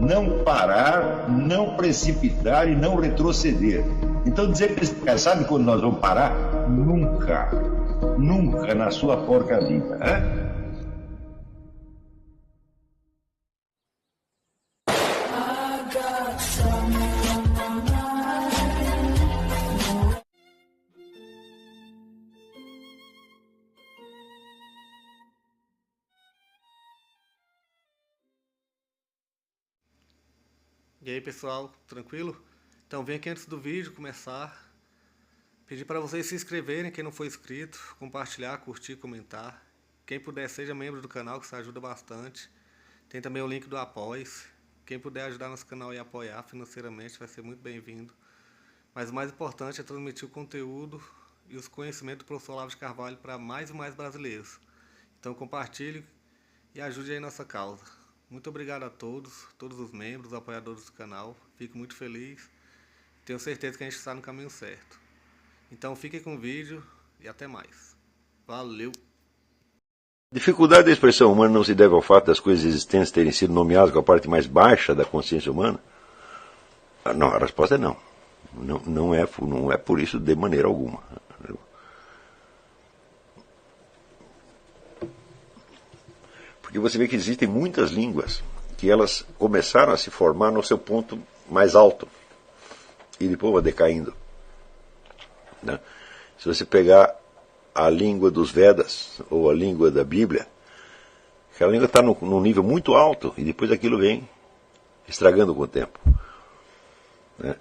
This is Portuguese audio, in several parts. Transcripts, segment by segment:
não parar, não precipitar e não retroceder. Então dizer para esse cara, sabe quando nós vamos parar? Nunca. Nunca na sua porca vida. Né? E aí pessoal, tranquilo? Então vem aqui antes do vídeo começar, pedir para vocês se inscreverem, quem não for inscrito, compartilhar, curtir, comentar. Quem puder seja membro do canal, que isso ajuda bastante. Tem também o link do Apoia-se. Quem puder ajudar nosso canal e apoiar financeiramente vai ser muito bem-vindo. Mas o mais importante é transmitir o conteúdo e os conhecimentos do professor Olavo de Carvalho para mais e mais brasileiros. Então compartilhe e ajude aí nossa causa. Muito obrigado a todos os membros, apoiadores do canal. Fico muito feliz. Tenho certeza que a gente está no caminho certo. Então fiquem com o vídeo e até mais. Valeu! Dificuldade da expressão humana não se deve ao fato das coisas existentes terem sido nomeadas com a parte mais baixa da consciência humana? Não, a resposta é não. Não é por isso de maneira alguma. Porque você vê que existem muitas línguas que elas começaram a se formar no seu ponto mais alto e depois vai decaindo. Né? Se você pegar a língua dos Vedas ou a língua da Bíblia, aquela língua está num nível muito alto e depois aquilo vem estragando com o tempo. Né?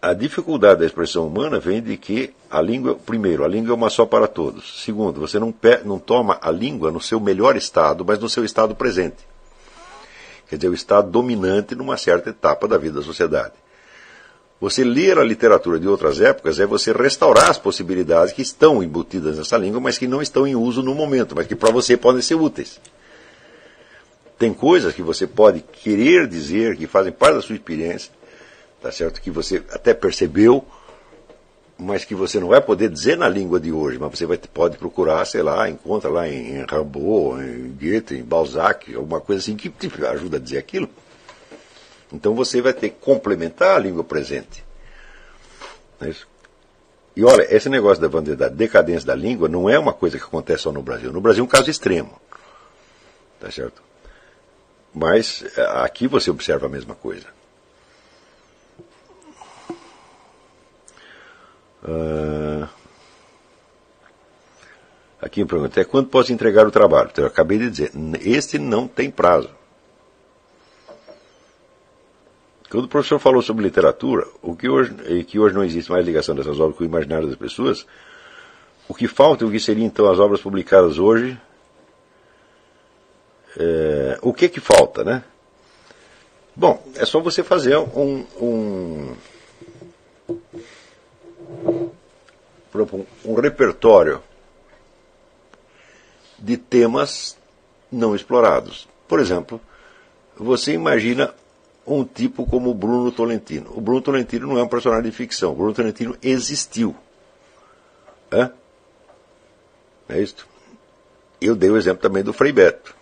A dificuldade da expressão humana vem de que a língua, primeiro, a língua é uma só para todos. Segundo, você não toma a língua no seu melhor estado, mas no seu estado presente. Quer dizer, o estado dominante numa certa etapa da vida da sociedade. Você ler a literatura de outras épocas é você restaurar as possibilidades que estão embutidas nessa língua, mas que não estão em uso no momento, mas que para você podem ser úteis. Tem coisas que você pode querer dizer, que fazem parte da sua experiência, tá certo? Que você até percebeu, mas que você não vai poder dizer na língua de hoje, mas você pode procurar, sei lá, encontra lá em Rimbaud, em Goethe, em Balzac, alguma coisa assim que te ajuda a dizer aquilo. Então você vai ter que complementar a língua presente. Não é isso? E olha, esse negócio da decadência da língua não é uma coisa que acontece só no Brasil. No Brasil é um caso extremo, tá certo? Mas aqui você observa a mesma coisa. Aqui me pergunta, até quando posso entregar o trabalho? Então, eu acabei de dizer, este não tem prazo. Quando o professor falou sobre literatura, que hoje não existe mais ligação dessas obras com o imaginário das pessoas, o que falta e o que seriam então as obras publicadas hoje, o que falta, né? Bom, é só você fazer um repertório de temas não explorados. Por exemplo, você imagina um tipo como o Bruno Tolentino. O Bruno Tolentino não é um personagem de ficção. O Bruno Tolentino existiu. É isso? Eu dei o exemplo também do Frei Beto.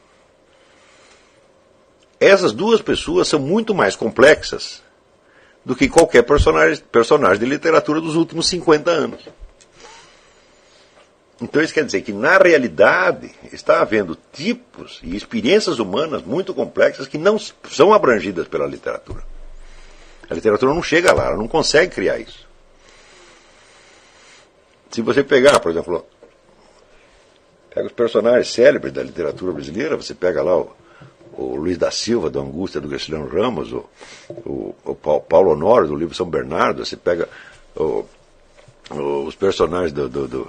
Essas duas pessoas são muito mais complexas do que qualquer personagem de literatura dos últimos 50 anos. Então isso quer dizer que, na realidade, está havendo tipos e experiências humanas muito complexas que não são abrangidas pela literatura. A literatura não chega lá, ela não consegue criar isso. Se você pegar, por exemplo, pega os personagens célebres da literatura brasileira, você pega lá o Luiz da Silva, do Angústia, do Graciliano Ramos, o Paulo Honório, do livro São Bernardo, você pega os personagens do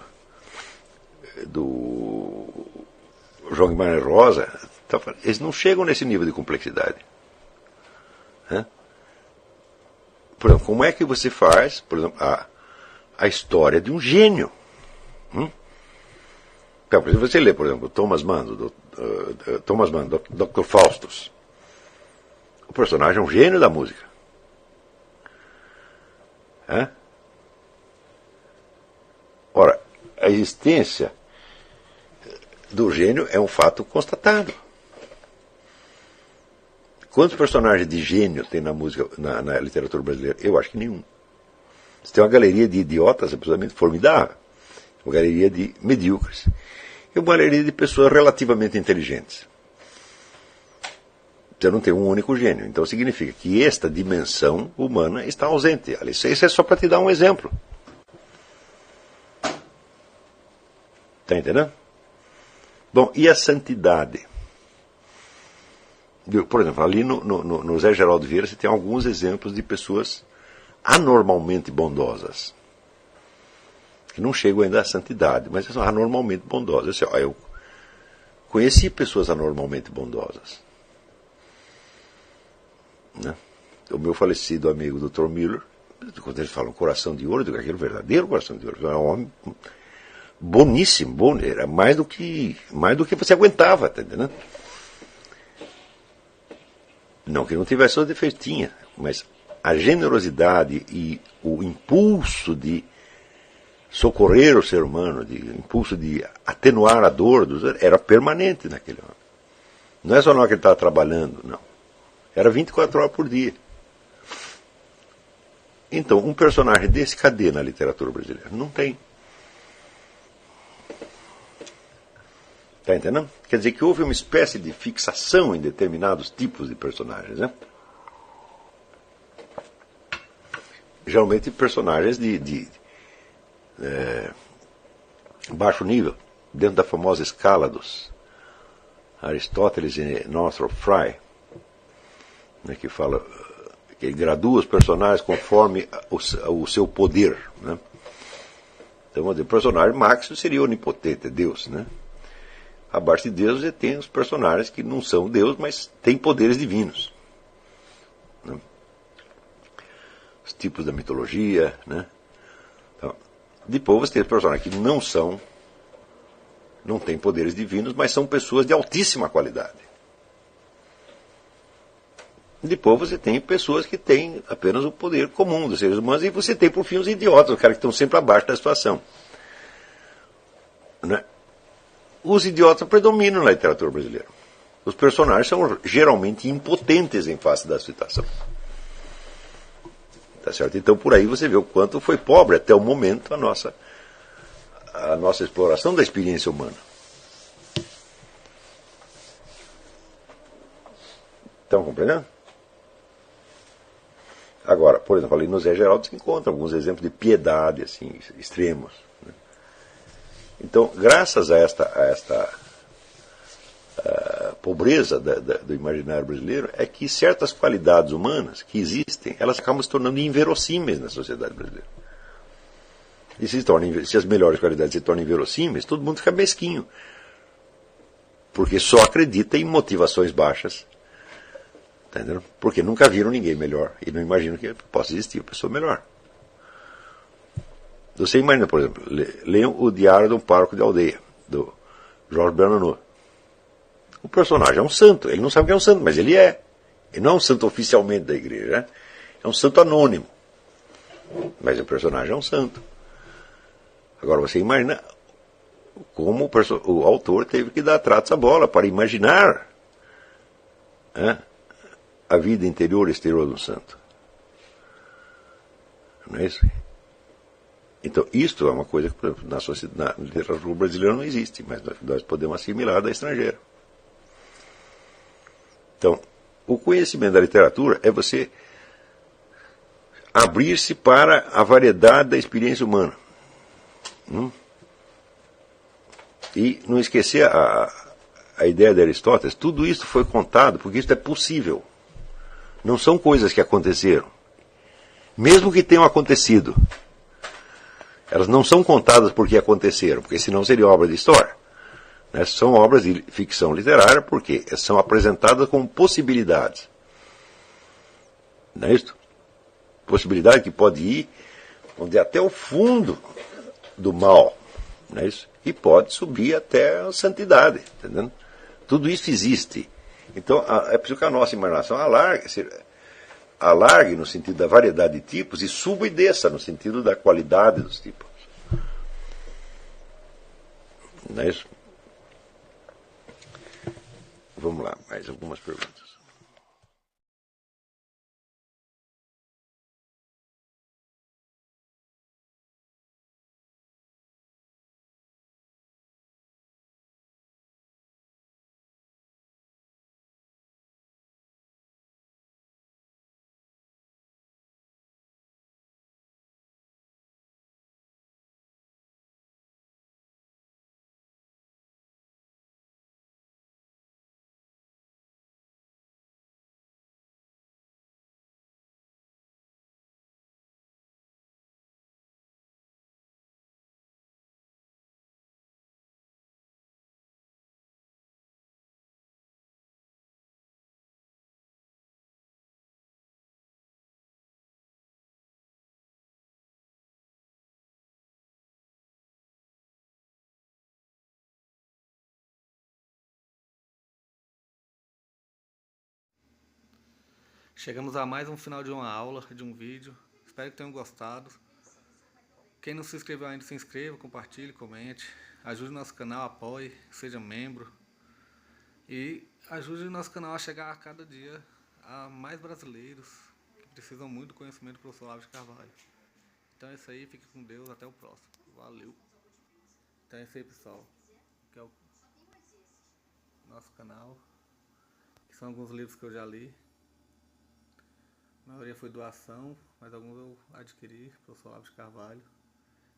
João Guimarães Rosa, eles não chegam nesse nível de complexidade. Por exemplo, como é que você faz, por exemplo, a história de um gênio? Então, se você lê, por exemplo, Thomas Mann, Dr. Faustus, o personagem é um gênio da música. Ora, a existência do gênio é um fato constatado. Quantos personagens de gênio tem na música, na literatura brasileira? Eu acho que nenhum. Você tem uma galeria de idiotas absolutamente formidável, uma galeria de medíocres e uma galeria de pessoas relativamente inteligentes. Você não tem um único gênio. Então significa que esta dimensão humana está ausente. Isso é só para te dar um exemplo. Está entendendo? Bom, e a santidade? Por exemplo, ali no Zé Geraldo Vieira você tem alguns exemplos de pessoas anormalmente bondosas, que não chegam ainda à santidade, mas são anormalmente bondosas. Eu conheci pessoas anormalmente bondosas. Né? O meu falecido amigo Dr. Miller, quando eles falam coração de ouro, eu digo aquele verdadeiro coração de ouro, era um homem boníssimo, bom, era mais do que você aguentava, tá entendendo? Não que não tivesse seus defeitos, tinha, mas a generosidade e o impulso de socorrer o ser humano, o impulso de atenuar a dor era permanente naquele homem. Não é só na hora que ele estava trabalhando, não. Era 24 horas por dia. Então, um personagem desse, cadê na literatura brasileira? Não tem. Está entendendo? Quer dizer que houve uma espécie de fixação em determinados tipos de personagens, né? Geralmente personagens de baixo nível, dentro da famosa escala dos Aristóteles e Northrop Frye, né, que fala que ele gradua os personagens conforme o seu poder, né? Então, o personagem máximo seria onipotente, Deus, né? Abaixo de Deus você tem os personagens que não são Deus, mas têm poderes divinos, né? Os tipos da mitologia, né? Então, depois você tem os personagens que não têm poderes divinos, mas são pessoas de altíssima qualidade. Depois você tem pessoas que têm apenas o poder comum dos seres humanos, e você tem, por fim, os idiotas, os caras que estão sempre abaixo da situação, né? Os idiotas predominam na literatura brasileira. Os personagens são geralmente impotentes em face da situação. Tá certo? Então por aí você vê o quanto foi pobre até o momento a nossa exploração da experiência humana. Estão compreendendo? Agora, por exemplo, ali no Zé Geraldo se encontra alguns exemplos de piedade assim, extremos, né? Então, graças a esta pobreza do imaginário brasileiro, é que certas qualidades humanas que existem, elas acabam se tornando inverossímeis na sociedade brasileira. E se as melhores qualidades se tornam inverossímeis, todo mundo fica mesquinho, porque só acredita em motivações baixas. Tá entendendo? Porque nunca viram ninguém melhor e não imaginam que possa existir uma pessoa melhor. Você imagina, por exemplo, leiam o Diário de um Pároco de Aldeia, do Jorge Bernanos. O personagem é um santo, ele não sabe que é um santo, mas ele é. Ele não é um santo oficialmente da igreja, né? É um santo anônimo. Mas o personagem é um santo. Agora você imagina como o autor teve que dar tratos à bola para imaginar, né, a vida interior e exterior de um santo. Não é isso? Então, isto é uma coisa que, por exemplo, na literatura brasileira não existe, mas nós podemos assimilar da estrangeira. Então, o conhecimento da literatura é você abrir-se para a variedade da experiência humana. E não esquecer a ideia de Aristóteles, tudo isso foi contado porque isso é possível. Não são coisas que aconteceram. Mesmo que tenham acontecido, elas não são contadas porque aconteceram, porque senão seria obra de história. Né? São obras de ficção literária porque são apresentadas como possibilidades. Não é isso? Possibilidade que pode ir até o fundo do mal. Não é isso? E pode subir até a santidade. Entendendo? Tudo isso existe. Então é preciso que a nossa imaginação alargue no sentido da variedade de tipos e suba e desça no sentido da qualidade dos tipos. Não é isso? Vamos lá, mais algumas perguntas. Chegamos a mais um final de uma aula, de um vídeo. Espero que tenham gostado. Quem não se inscreveu ainda, se inscreva, compartilhe, comente. Ajude o nosso canal, apoie, seja membro. E ajude o nosso canal a chegar a cada dia a mais brasileiros que precisam muito do conhecimento do professor Olavo de Carvalho. Então é isso aí, fique com Deus, até o próximo. Valeu! Então é isso aí, pessoal. Que é o nosso canal. Que são alguns livros que eu já li. A maioria foi doação, mas alguns eu adquiri, professor Olavo de Carvalho.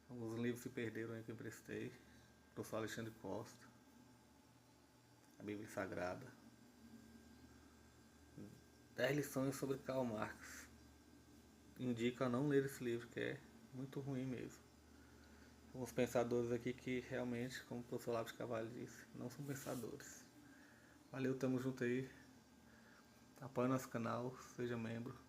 Alguns livros se perderam aí que eu emprestei. Professor Alexandre Costa. A Bíblia Sagrada. 10 lições sobre Karl Marx. Indico a não ler esse livro, que é muito ruim mesmo. Alguns pensadores aqui que realmente, como o professor Olavo de Carvalho disse, não são pensadores. Valeu, tamo junto aí. Apoie nosso canal, seja membro.